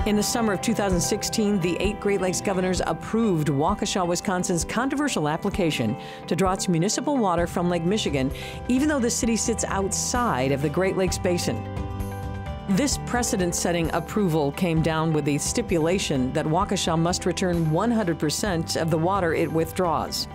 In the summer of 2016, the 8 Great Lakes governors approved Waukesha, Wisconsin's controversial application to draw its municipal water from Lake Michigan, even though the city sits outside of the Great Lakes basin. This precedent-setting approval came down with the stipulation that Waukesha must return 100% of the water it withdraws.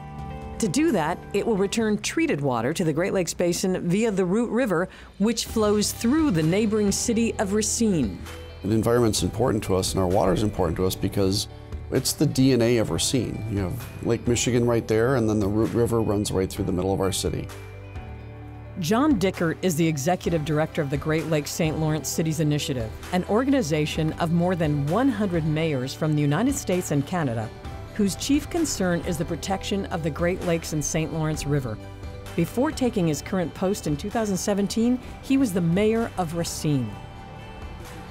To do that, it will return treated water to the Great Lakes basin via the Root River, which flows through the neighboring city of Racine. The environment's important to us and our water's important to us because it's the DNA of Racine. You have Lake Michigan right there, and then the Root River runs right through the middle of our city. John Dickert is the executive director of the Great Lakes St. Lawrence Cities Initiative, an organization of more than 100 mayors from the United States and Canada, whose chief concern is the protection of the Great Lakes and St. Lawrence River. Before taking his current post in 2017, he was the mayor of Racine.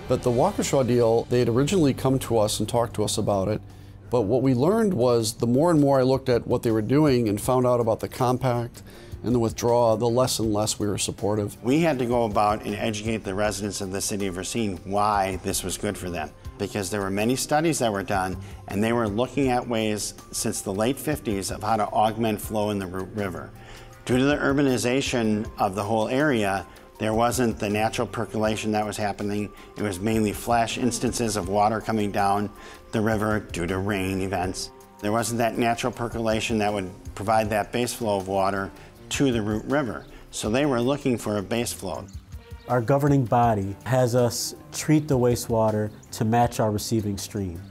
But the Waukesha deal, they had originally come to us and talked to us about it, but what we learned was the more and more I looked at what they were doing and found out about the compact and the withdrawal, the less and less we were supportive. We had to go about and educate the residents of the city of Racine why this was good for them, because there were many studies that were done and they were looking at ways since the late 50s of how to augment flow in the Root River. Due to the urbanization of the whole area, there wasn't the natural percolation that was happening. It was mainly flash instances of water coming down the river due to rain events. There wasn't that natural percolation that would provide that base flow of water to the Root River. So they were looking for a base flow. Our governing body has us treat the wastewater to match our receiving stream.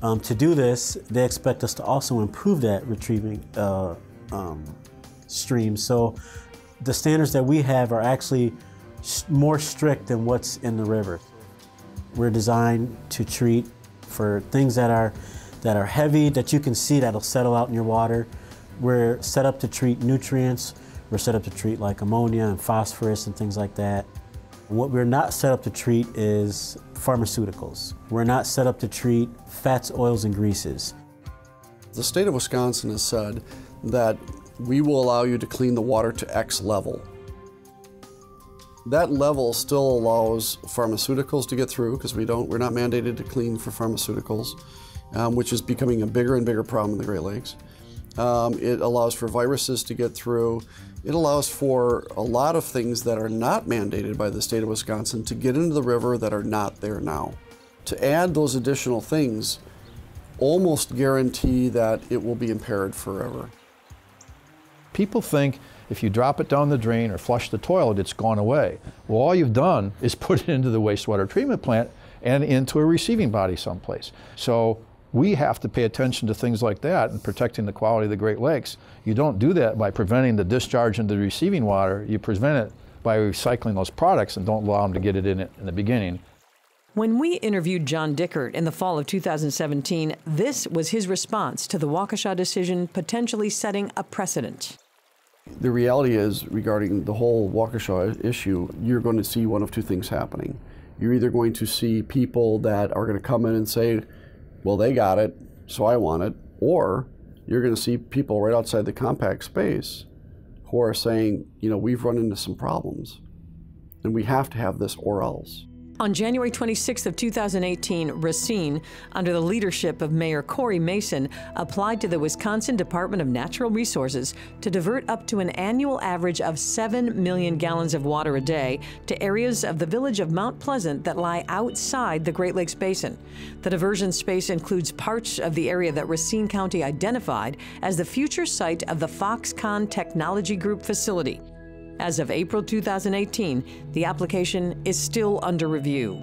To do this, they expect us to also improve that retrieving stream. So the standards that we have are actually more strict than what's in the river. We're designed to treat for things that are heavy, that you can see that'll settle out in your water. We're set up to treat nutrients. We're set up to treat like ammonia and phosphorus and things like that. What we're not set up to treat is pharmaceuticals. We're not set up to treat fats, oils, and greases. The state of Wisconsin has said that we will allow you to clean the water to X level. That level still allows pharmaceuticals to get through because we're not mandated to clean for pharmaceuticals, which is becoming a bigger and bigger problem in the Great Lakes. It allows for viruses to get through. It allows for a lot of things that are not mandated by the state of Wisconsin to get into the river that are not there now. To add those additional things almost guarantee that it will be impaired forever. People think if you drop it down the drain or flush the toilet, it's gone away. Well, all you've done is put it into the wastewater treatment plant and into a receiving body someplace. So we have to pay attention to things like that and protecting the quality of the Great Lakes. You don't do that by preventing the discharge into the receiving water. You prevent it by recycling those products and don't allow them to get it in the beginning. When we interviewed John Dickert in the fall of 2017, this was his response to the Waukesha decision potentially setting a precedent. The reality is, regarding the whole Waukesha issue, you're going to see one of two things happening. You're either going to see people that are going to come in and say, well, they got it, so I want it, or you're going to see people right outside the compact space who are saying, you know, we've run into some problems, and we have to have this or else. On January 26th of 2018, Racine, under the leadership of Mayor Corey Mason, applied to the Wisconsin Department of Natural Resources to divert up to an annual average of 7 million gallons of water a day to areas of the village of Mount Pleasant that lie outside the Great Lakes Basin. The diversion space includes parts of the area that Racine County identified as the future site of the Foxconn Technology Group facility. As of April 2018, the application is still under review.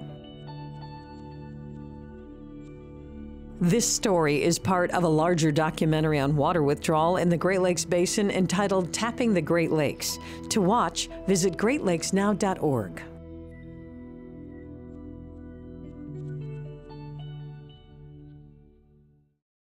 This story is part of a larger documentary on water withdrawal in the Great Lakes Basin entitled Tapping the Great Lakes. To watch, visit greatlakesnow.org.